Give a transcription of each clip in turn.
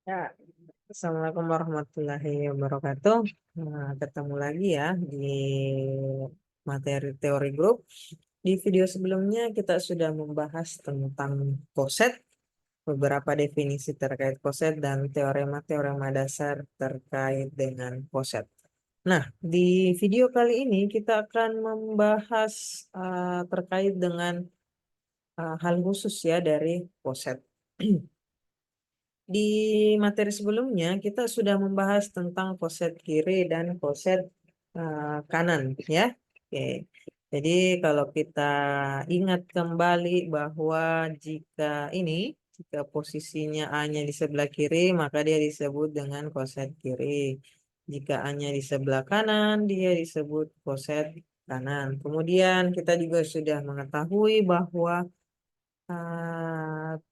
Ya, Assalamualaikum warahmatullahi wabarakatuh. Nah, ketemu lagi ya di materi teori grup. Di video sebelumnya kita sudah membahas tentang koset, beberapa definisi terkait koset dan teorema-teorema dasar terkait dengan koset. Nah, di video kali ini kita akan membahas terkait dengan hal khusus ya dari koset. Di materi sebelumnya kita sudah membahas tentang koset kiri dan koset kanan ya. Oke. Jadi kalau kita ingat kembali bahwa jika ini jika posisinya A-nya di sebelah kiri maka dia disebut dengan koset kiri. Jika A-nya di sebelah kanan dia disebut koset kanan. Kemudian kita juga sudah mengetahui bahwa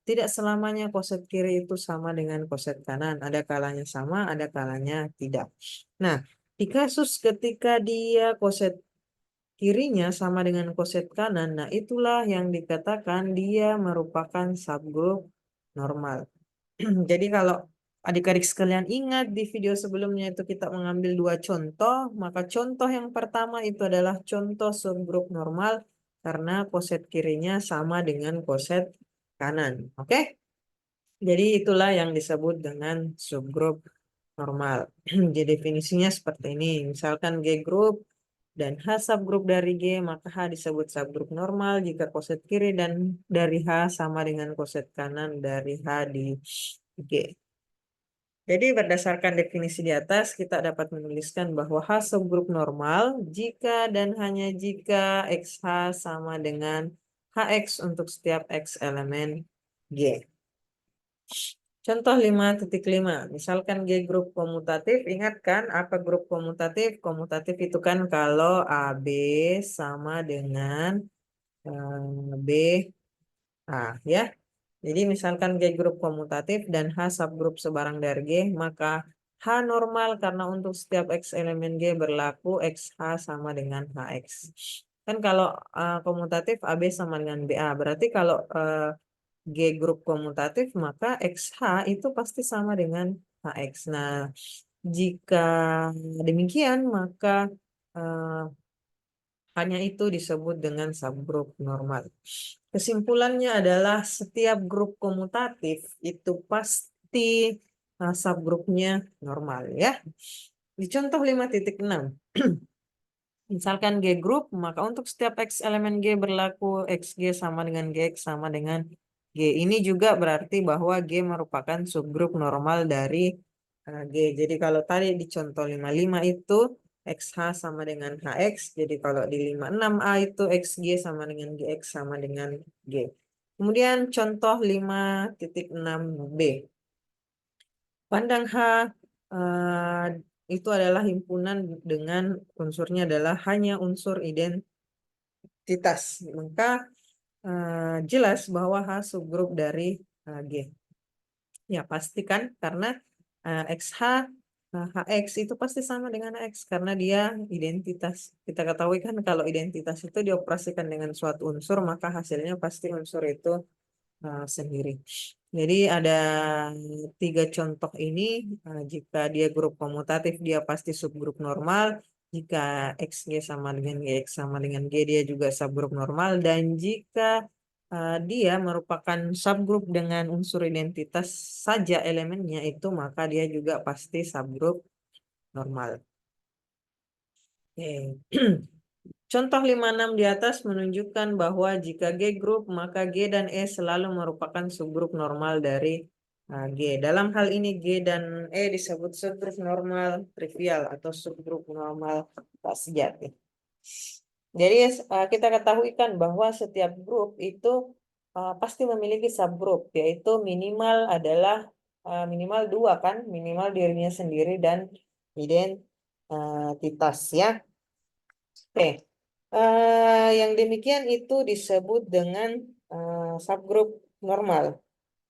tidak selamanya koset kiri itu sama dengan koset kanan. Ada kalanya sama, ada kalanya tidak. Nah, di kasus ketika dia koset kirinya sama dengan koset kanan, nah itulah yang dikatakan dia merupakan subgroup normal. Jadi kalau adik-adik sekalian ingat di video sebelumnya itu kita mengambil dua contoh, maka contoh yang pertama itu adalah contoh subgroup normal karena koset kirinya sama dengan koset kanan. Oke? Jadi itulah yang disebut dengan subgroup normal. Jadi definisinya seperti ini. Misalkan G group dan H subgroup dari G, maka H disebut subgroup normal jika koset kiri dan dari H sama dengan koset kanan dari H di G. Jadi berdasarkan definisi di atas, kita dapat menuliskan bahwa H subgroup normal jika dan hanya jika XH sama dengan HX untuk setiap X elemen G. Contoh 5.5, misalkan G grup komutatif, ingat kan apa grup komutatif? Komutatif itu kan kalau AB sama dengan BA ya. Jadi misalkan G grup komutatif dan H subgrup sebarang dari G, maka H normal karena untuk setiap X elemen G berlaku XH sama dengan HX. Kan kalau komutatif AB sama dengan BA, berarti kalau G grup komutatif maka XH itu pasti sama dengan HX. Nah, jika demikian maka eh, hanya itu disebut dengan subgroup normal. Kesimpulannya adalah setiap grup komutatif itu pasti subgrupnya normal ya. Di contoh 5.6. Misalkan G grup, maka untuk setiap X elemen G berlaku XG sama dengan GX sama dengan G. Ini juga berarti bahwa G merupakan subgrup normal dari G. Jadi kalau tadi di contoh 55 itu XH sama dengan HX. Jadi kalau di 56A itu XG sama dengan GX sama dengan G. Kemudian contoh 5.6b. Pandang H eh, itu adalah himpunan dengan unsurnya adalah hanya unsur identitas. Maka jelas bahwa H subgrup dari G. Ya pasti kan karena XH HX itu pasti sama dengan X karena dia identitas. Kita ketahui kan kalau identitas itu dioperasikan dengan suatu unsur maka hasilnya pasti unsur itu sendiri. Jadi ada tiga contoh ini. Jika dia grup komutatif, dia pasti subgrup normal. Jika XG sama dengan GX sama dengan G, dia juga subgrup normal. Dan jika dia merupakan subgrup dengan unsur identitas saja elemennya itu, maka dia juga pasti subgrup normal. Oke. Contoh 56 di atas menunjukkan bahwa jika G grup, maka G dan E selalu merupakan subgrup normal dari G. Dalam hal ini G dan E disebut subgrup normal trivial atau subgrup normal tak sejati. Jadi kita ketahui kan bahwa setiap grup itu pasti memiliki subgrup, yaitu minimal adalah minimal dua kan, minimal dirinya sendiri dan identitas ya. Oke. Yang demikian itu disebut dengan subgrup normal.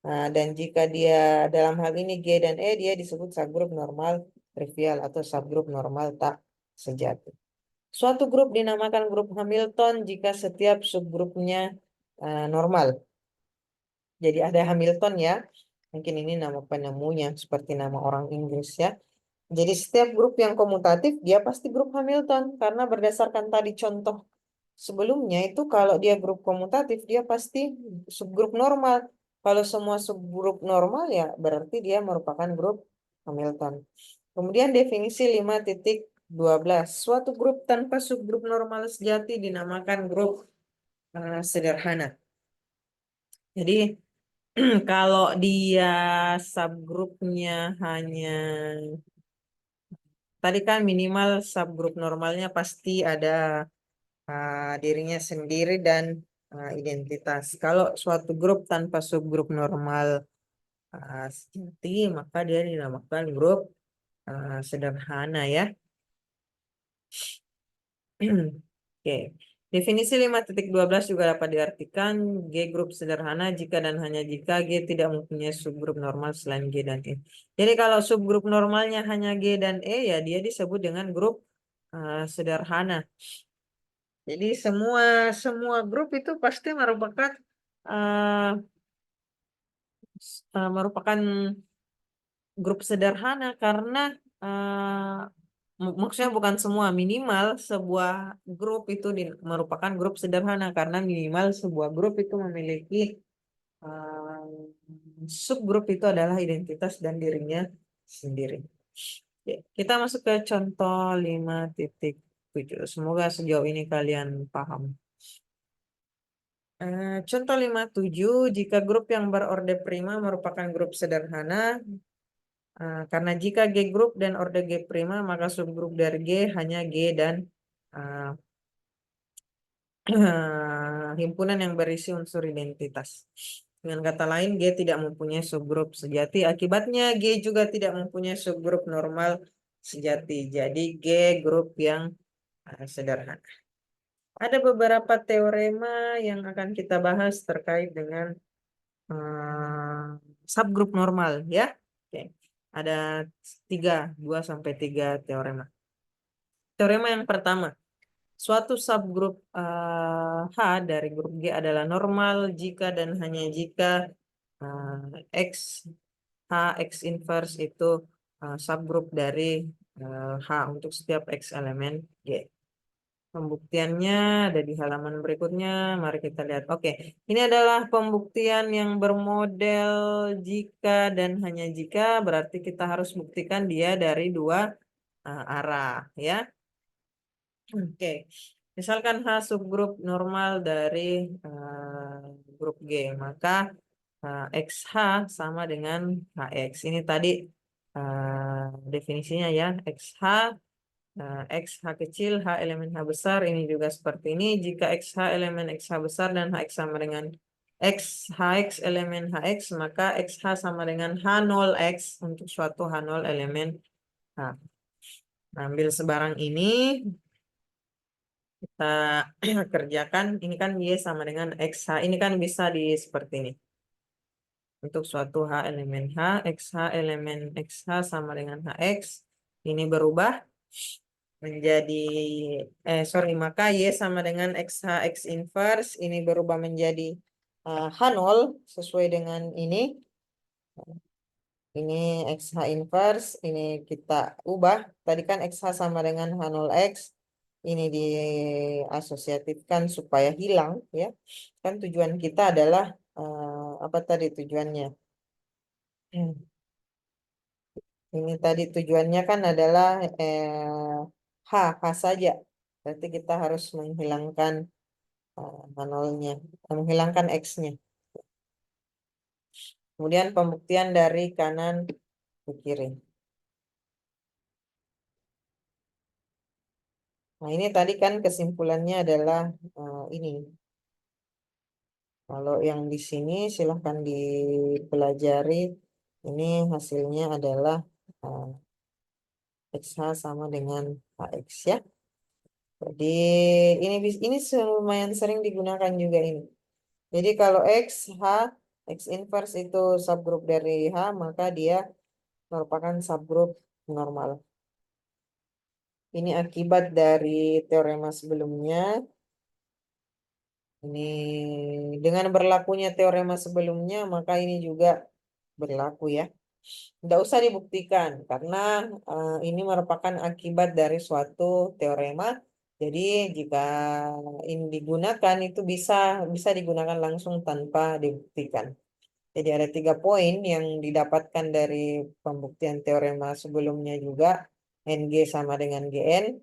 Nah, dan jika dia dalam hal ini G dan E, dia disebut subgrup normal trivial atau subgrup normal tak sejati. Suatu grup dinamakan grup Hamilton jika setiap subgrupnya normal. Jadi ada Hamilton ya. Mungkin ini nama penemunya seperti nama orang Inggris ya. Jadi setiap grup yang komutatif dia pasti grup Hamilton karena berdasarkan tadi contoh sebelumnya itu kalau dia grup komutatif dia pasti subgrup normal. Kalau semua subgrup normal ya berarti dia merupakan grup Hamilton. Kemudian definisi 5.12. Suatu grup tanpa subgrup normal sejati dinamakan grup sederhana. Jadi kalau dia subgrupnya hanya tadi kan minimal subgrup normalnya pasti ada dirinya sendiri dan identitas. Kalau suatu grup tanpa subgrup normal sejati, maka dia dinamakan grup sederhana ya. Oke. Definisi 5.12 juga dapat diartikan G grup sederhana jika dan hanya jika G tidak mempunyai subgrup normal selain G dan E. Jadi kalau subgrup normalnya hanya G dan E ya dia disebut dengan grup sederhana. Jadi semua semua grup itu pasti merupakan uh, merupakan grup sederhana karena maksudnya bukan semua, minimal sebuah grup itu merupakan grup sederhana karena minimal sebuah grup itu memiliki subgrup itu adalah identitas dan dirinya sendiri. Oke, kita masuk ke contoh 5.7. Semoga sejauh ini kalian paham. Contoh 57, jika grup yang berorde prima merupakan grup sederhana, karena jika G grup dan orde G prima, maka subgrup dari G hanya G dan uh, himpunan yang berisi unsur identitas. Dengan kata lain, G tidak mempunyai subgrup sejati. Akibatnya, G juga tidak mempunyai subgrup normal sejati. Jadi, G grup yang sederhana. Ada beberapa teorema yang akan kita bahas terkait dengan subgrup normal ya. Oke. Ada 2 sampai 3 teorema. Teorema yang pertama, suatu subgrup H dari grup G adalah normal jika dan hanya jika X H X inverse itu subgrup dari H untuk setiap X elemen G. Pembuktiannya ada di halaman berikutnya. Mari kita lihat. Oke, ini adalah pembuktian yang bermodel jika dan hanya jika. Berarti kita harus buktikan dia dari 2 arah, ya. Oke, misalkan H subgrup normal dari grup G, maka XH sama dengan HX. Ini tadi definisinya ya, XH. X H kecil, H elemen H besar, ini juga seperti ini. Jika XH elemen XH besar dan HX sama dengan X, HX elemen HX, maka XH sama dengan H0X untuk suatu H0 elemen H. Nah, ambil sebarang ini, kita kerjakan. Ini kan Y sama dengan XH. Ini kan bisa di seperti ini. Untuk suatu H elemen H, XH elemen XH sama dengan HX. Ini berubah menjadi maka Y sama dengan XH X inverse ini berubah menjadi H0 sesuai dengan ini XH inverse ini kita ubah tadi kan XH sama dengan H0X ini diasosiatifkan supaya hilang ya kan tujuan kita adalah apa tadi tujuannya. Ini tadi tujuannya kan adalah H saja. Berarti kita harus menghilangkan nolnya, menghilangkan X-nya. Kemudian pembuktian dari kanan ke kiri. Nah ini tadi kan kesimpulannya adalah ini. Kalau yang di sini silahkan dipelajari. Ini hasilnya adalah XH sama dengan HX ya. Jadi ini lumayan sering digunakan juga ini. Jadi kalau X inverse itu subgrup dari H, maka dia merupakan subgrup normal. Ini akibat dari teorema sebelumnya. Ini dengan berlakunya teorema sebelumnya, maka ini juga berlaku ya. Tidak usah dibuktikan karena ini merupakan akibat dari suatu teorema. Jadi jika ini digunakan itu bisa digunakan langsung tanpa dibuktikan. Jadi ada 3 poin yang didapatkan dari pembuktian teorema sebelumnya juga. NG sama dengan GN.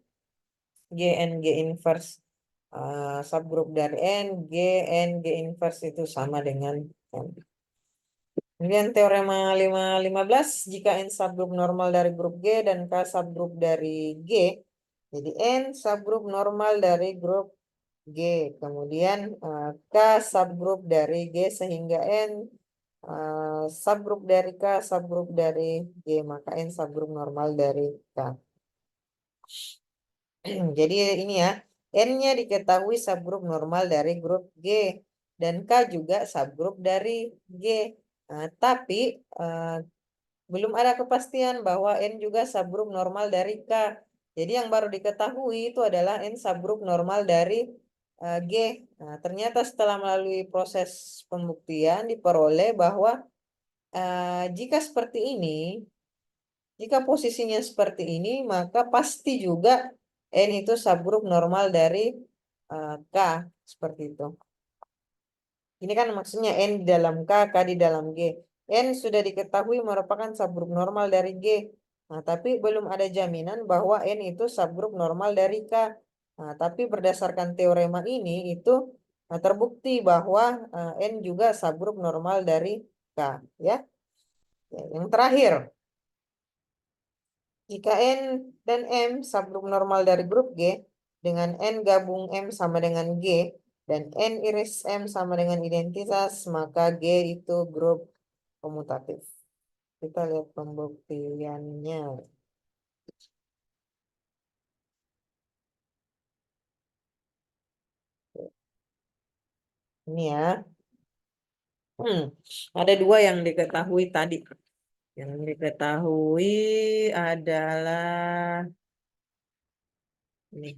GN G inverse subgrup dari N. GN G inverse itu sama dengan N. Kemudian teorema 515, jika N subgrup normal dari grup G dan K subgrup dari G, jadi N subgrup normal dari grup G, kemudian K subgrup dari G sehingga N subgrup dari K subgrup dari G, maka N subgrup normal dari K. Jadi ini ya, N-nya diketahui subgrup normal dari grup G dan K juga subgrup dari G. Tapi belum ada kepastian bahwa N juga subgrup normal dari K. Jadi yang baru diketahui itu adalah N subgrup normal dari G. Ternyata setelah melalui proses pembuktian diperoleh bahwa jika seperti ini, jika posisinya seperti ini, maka pasti juga N itu subgrup normal dari K. Seperti itu. Ini kan maksudnya N di dalam K, K di dalam G. N sudah diketahui merupakan subgrup normal dari G. Nah, tapi belum ada jaminan bahwa N itu subgrup normal dari K. Nah, tapi berdasarkan teorema ini itu terbukti bahwa N juga subgrup normal dari K. Ya. Yang terakhir, jika N dan M subgrup normal dari grup G, dengan N gabung M sama dengan G, dan N iris M sama dengan identitas, maka G itu grup komutatif. Kita lihat pembuktiannya. Ini ya. Ada 2 yang diketahui tadi. Yang diketahui adalah ini.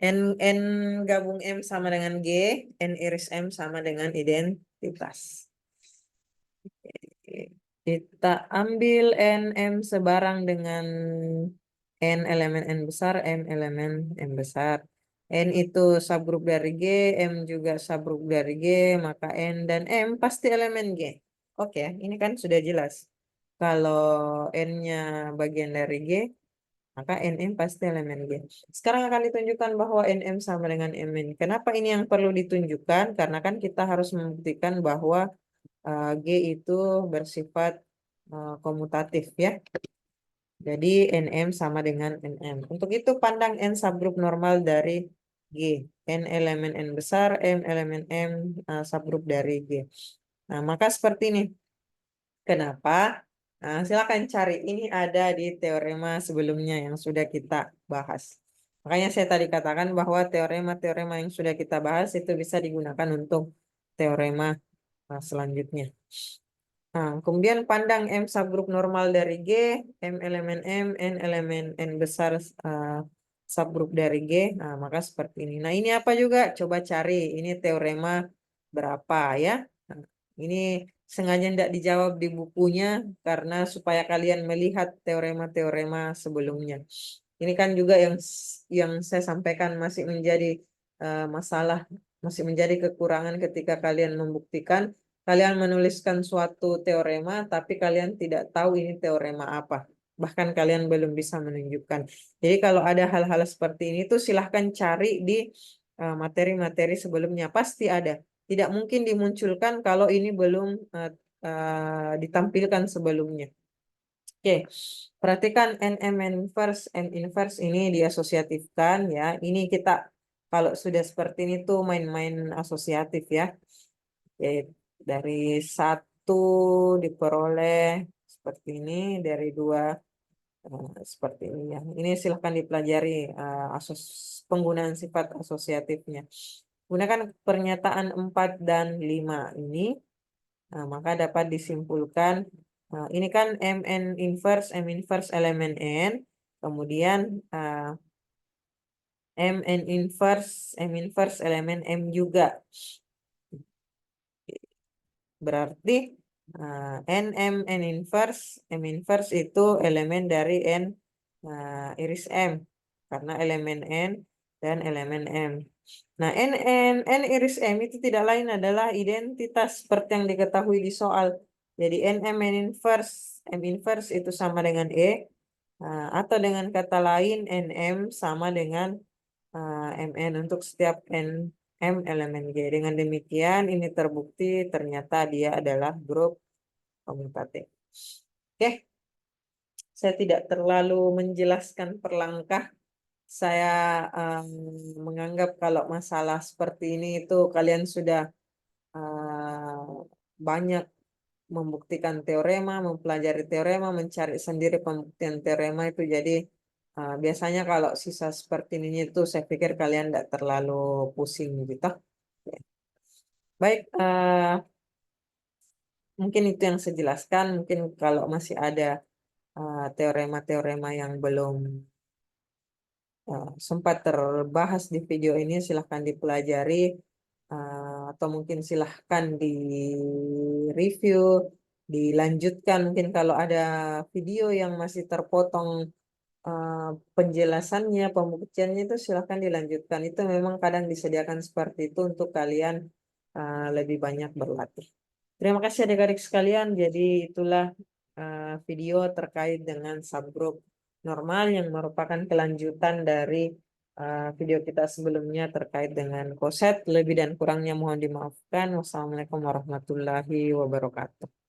N gabung M sama dengan G, N iris M sama dengan identitas. Kita ambil N, M sebarang dengan N elemen N besar, M elemen M besar. N itu subgrup dari G, M juga subgrup dari G, maka N dan M pasti elemen G. Oke, ini kan sudah jelas. Kalau N-nya bagian dari G, maka NM pasti elemen G. Sekarang akan ditunjukkan bahwa NM sama dengan Mn. Kenapa ini yang perlu ditunjukkan? Karena kan kita harus membuktikan bahwa G itu bersifat komutatif ya. Jadi NM sama dengan NM. Untuk itu pandang N subgrup normal dari G. N elemen N besar, M elemen M subgrup dari G. Nah, maka seperti ini. Kenapa? Nah, silakan cari. Ini ada di teorema sebelumnya yang sudah kita bahas. Makanya saya tadi katakan bahwa teorema-teorema yang sudah kita bahas itu bisa digunakan untuk teorema selanjutnya. Nah, kemudian pandang M subgrup normal dari G, M elemen M, N elemen N besar subgrup dari G. Nah, maka seperti ini. Nah, ini apa juga? Coba cari. Ini teorema berapa ya? Nah, ini sengaja tidak dijawab di bukunya karena supaya kalian melihat teorema-teorema sebelumnya. Ini kan juga yang saya sampaikan masih menjadi masalah, masih menjadi kekurangan ketika kalian membuktikan. Kalian menuliskan suatu teorema, tapi kalian tidak tahu ini teorema apa. Bahkan kalian belum bisa menunjukkan. Jadi kalau ada hal-hal seperti ini tuh silahkan cari di materi-materi sebelumnya. Pasti ada. Tidak mungkin dimunculkan kalau ini belum ditampilkan sebelumnya. Oke, perhatikan NM inverse, M inverse ini diasosiatifkan ya. Ini kita kalau sudah seperti ini tuh main-main asosiatif ya. Oke, dari 1 diperoleh seperti ini, dari 2 seperti ini ya. Ini silahkan dipelajari penggunaan sifat asosiatifnya. Gunakan pernyataan 4 dan 5 ini. Maka dapat disimpulkan ini kan M inverse elemen N, kemudian M inverse elemen M juga. Berarti N inverse itu elemen dari N iris M. Karena elemen N dan elemen M. Nah, N iris M itu tidak lain adalah identitas seperti yang diketahui di soal. Jadi M inverse itu sama dengan E, atau dengan kata lain NM sama dengan MN untuk setiap M elemen G. Dengan demikian ini terbukti ternyata dia adalah grup komutatif. Oke, saya tidak terlalu menjelaskan per langkah. Saya menganggap kalau masalah seperti ini itu kalian sudah banyak membuktikan teorema, mempelajari teorema, mencari sendiri pembuktian teorema itu. Jadi biasanya kalau sisa seperti ini itu saya pikir kalian tidak terlalu pusing gitu. Baik, mungkin itu yang saya jelaskan. Mungkin kalau masih ada teorema-teorema yang belum sempat terbahas di video ini, silahkan dipelajari, atau mungkin silahkan di review, dilanjutkan. Mungkin kalau ada video yang masih terpotong penjelasannya, pembuktiannya itu silahkan dilanjutkan. Itu memang kadang disediakan seperti itu untuk kalian lebih banyak berlatih. Terima kasih adik-adik sekalian. Jadi itulah video terkait dengan subgroup normal yang merupakan kelanjutan dari video kita sebelumnya terkait dengan koset. Lebih dan kurangnya mohon dimaafkan. Wassalamualaikum warahmatullahi wabarakatuh.